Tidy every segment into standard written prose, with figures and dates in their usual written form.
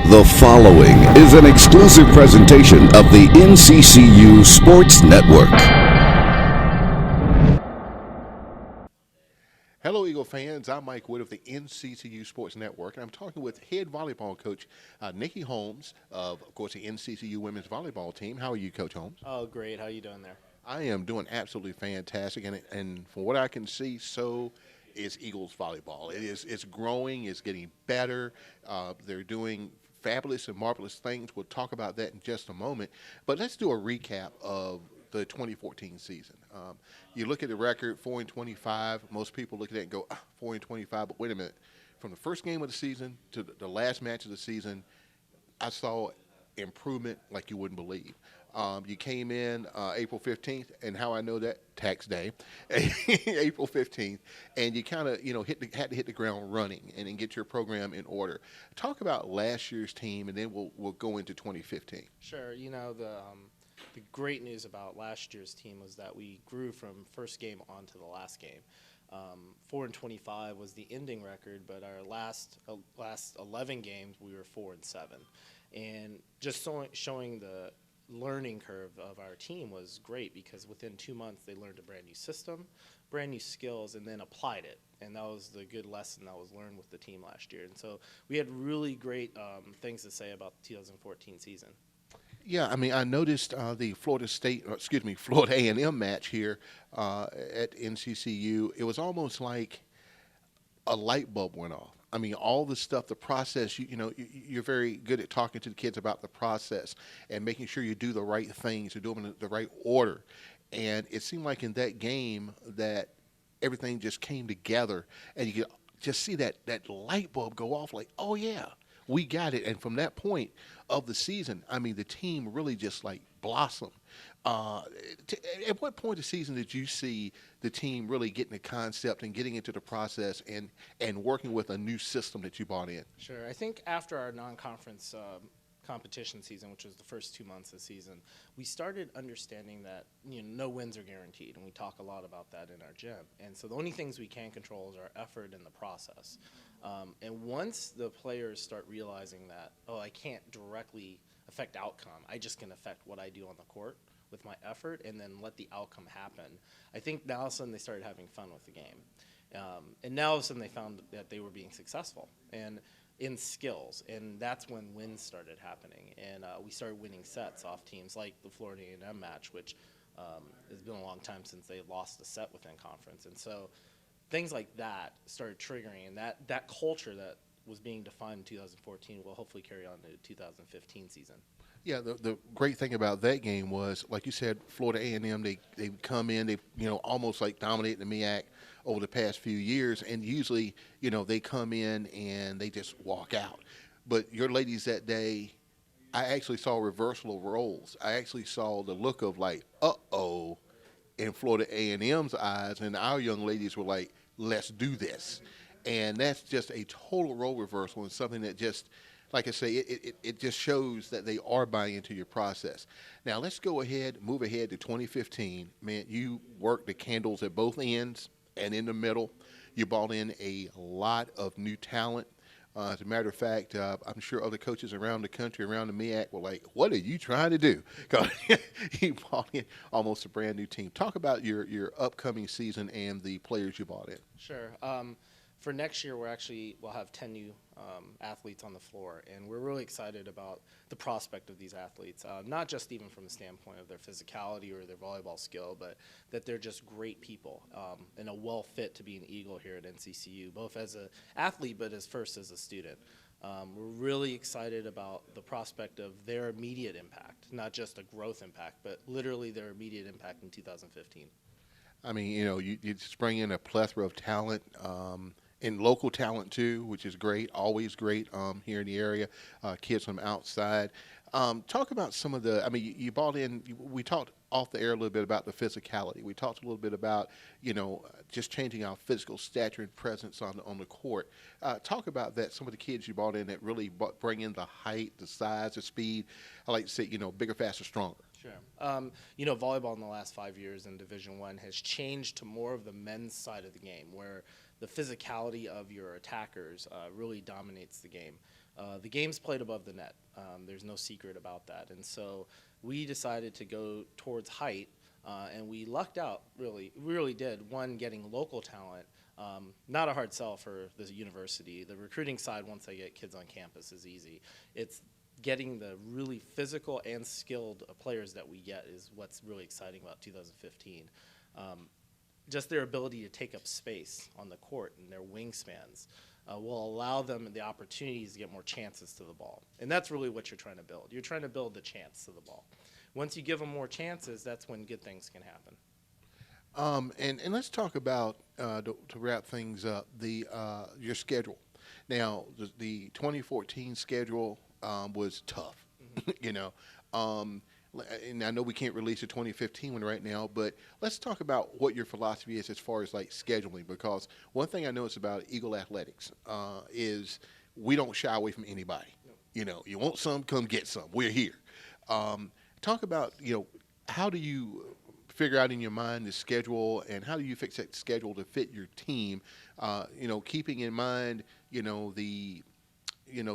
The following is an exclusive presentation of the NCCU Sports Network. Hello, Eagle fans. I'm Mike Wood of the NCCU Sports Network, and I'm talking with head volleyball coach Nicki Holmes of course, the NCCU women's volleyball team. How are you, Coach Holmes? Oh, great. How are you doing there? I am doing absolutely fantastic, and from what I can see, so is Eagles volleyball. It's growing. It's getting better. They're doing fabulous and marvelous things. We'll talk about that in just a moment. But let's do a recap of the 2014 season. You look at the record, 4-25. Most people look at it and go, 4-25. But wait a minute. From the first game of the season to the last match of the season, I saw improvement like you wouldn't believe. You came in April 15th, and how I know that, tax day, April 15th, and you kind of, had to hit the ground running and get your program in order. Talk about last year's team, and then we'll go into 2015. Sure. The great news about last year's team was that we grew from first game on to the last game. 4-25 was the ending record, but our last 11 games we were 4-7, and just showing the learning curve of our team was great, because within 2 months they learned a brand new system, brand new skills, and then applied it. And that was the good lesson that was learned with the team last year. And so we had really great things to say about the 2014 season. Yeah, I mean, I noticed the Florida A&M match here at NCCU. It was almost like a light bulb went off. I mean, all the stuff, the process, you're very good at talking to the kids about the process and making sure you do the right things, you do them in the right order. And it seemed like in that game that everything just came together, and you could just see that light bulb go off like, oh, yeah, we got it. And from that point of the season, I mean, the team really just like blossomed. At what point of the season did you see the team really getting the concept and getting into the process and working with a new system that you brought in? Sure. I think after our non-conference competition season, which was the first 2 months of the season, we started understanding that no wins are guaranteed, and we talk a lot about that in our gym. And so the only things we can control is our effort and the process. And once the players start realizing that, I can't directly affect outcome, I just can affect what I do on the court with my effort and then let the outcome happen, I think now all of a sudden they started having fun with the game. And now all of a sudden they found that they were being successful and in skills, and that's when wins started happening. And we started winning sets off teams like the Florida A&M match, which has been a long time since they lost a set within conference. And so things like that started triggering, and that culture that was being defined in 2014 will hopefully carry on to the 2015 season. Yeah, the great thing about that game was, like you said, Florida A&M, they come in, they almost like dominate the MEAC over the past few years, and usually they come in and they just walk out. But your ladies that day, I actually saw a reversal of roles. I actually saw the look of like, uh-oh, in Florida A&M's eyes, and our young ladies were like, let's do this. And that's just a total role reversal, and something that just, like I say, it just shows that they are buying into your process. Now, let's go ahead, move ahead to 2015. Man, you worked the candles at both ends and in the middle. You brought in a lot of new talent. As a matter of fact, I'm sure other coaches around the country, around the MEAC, were like, what are you trying to do? Because he brought in almost a brand new team. Talk about your upcoming season and the players you brought in. Sure. For next year, we'll have 10 new athletes on the floor, and we're really excited about the prospect of these athletes, not just even from the standpoint of their physicality or their volleyball skill, but that they're just great people and a well fit to be an Eagle here at NCCU, both as an athlete but as a student. We're really excited about the prospect of their immediate impact, not just a growth impact, but literally their immediate impact in 2015. I mean, you just bring in a plethora of talent, and local talent too, which is great, always great here in the area, kids from outside. Talk about some of you brought in, we talked off the air a little bit about the physicality. We talked a little bit about, just changing our physical stature and presence on the court. Talk about that, some of the kids you brought in that really bring in the height, the size, the speed. I like to say, bigger, faster, stronger. Sure. Volleyball in the last 5 years in Division I has changed to more of the men's side of the game, where the physicality of your attackers really dominates the game. The game's played above the net. There's no secret about that. And so we decided to go towards height, and we lucked out, really. We really did. One, getting local talent. Not a hard sell for the university. The recruiting side, once they get kids on campus, is easy. It's getting the really physical and skilled players that we get is what's really exciting about 2015. Just their ability to take up space on the court and their wingspans will allow them the opportunities to get more chances to the ball. And that's really what you're trying to build. You're trying to build the chance to the ball. Once you give them more chances, that's when good things can happen. And let's talk about, to wrap things up, your schedule. Now, the 2014 schedule was tough, you know. And I know we can't release the 2015 one right now, but let's talk about what your philosophy is as far as like scheduling, because one thing I noticed about Eagle Athletics is we don't shy away from anybody. No. You know, you want some, come get some. We're here. Talk about, you know, how do you figure out in your mind the schedule, and how do you fix that schedule to fit your team? You know, keeping in mind, the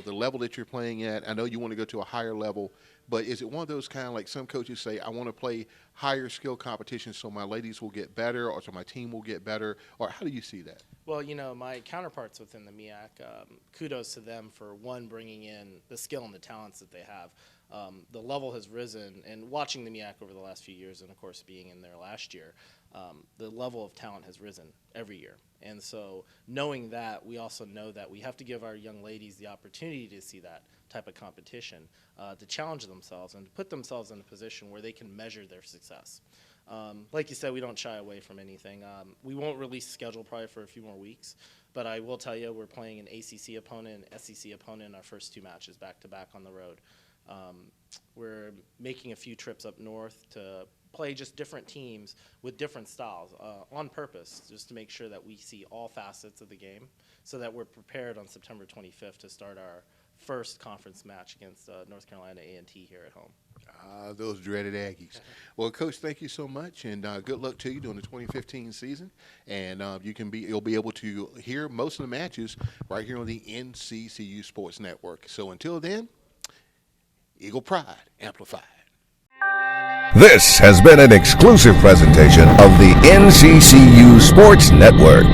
level that you're playing at. I know you want to go to a higher level, but is it one of those kind of like some coaches say, I want to play higher skill competitions so my ladies will get better or so my team will get better? Or how do you see that? Well, my counterparts within the MEAC, kudos to them for, one, bringing in the skill and the talents that they have. The level has risen, and watching the MEAC over the last few years, and of course being in there last year, the level of talent has risen every year. And so knowing that, we also know that we have to give our young ladies the opportunity to see that type of competition, to challenge themselves and to put themselves in a position where they can measure their success. Like you said, we don't shy away from anything. We won't release schedule probably for a few more weeks, but I will tell you we're playing an ACC opponent and SEC opponent in our first two matches back-to-back on the road. We're making a few trips up north to play just different teams with different styles on purpose, just to make sure that we see all facets of the game so that we're prepared on September 25th to start our first conference match against North Carolina A&T here at home. Those dreaded Aggies. Well, Coach, thank you so much, and good luck to you during the 2015 season. And you'll be able to hear most of the matches right here on the NCCU Sports Network. So until then, Eagle Pride Amplified. This has been an exclusive presentation of the NCCU Sports Network.